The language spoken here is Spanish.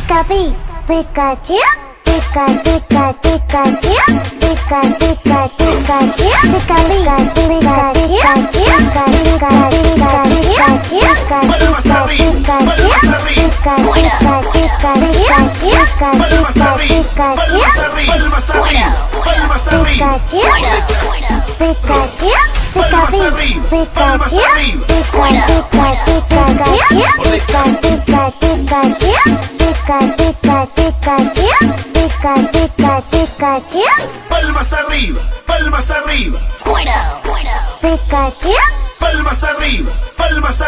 Pikachu, Pikachu, Pikachu, Pikachu, Pikachu, Pikachu, palmas arriba, palmas arriba. Pikachu, Palmas arriba, palmas arriba.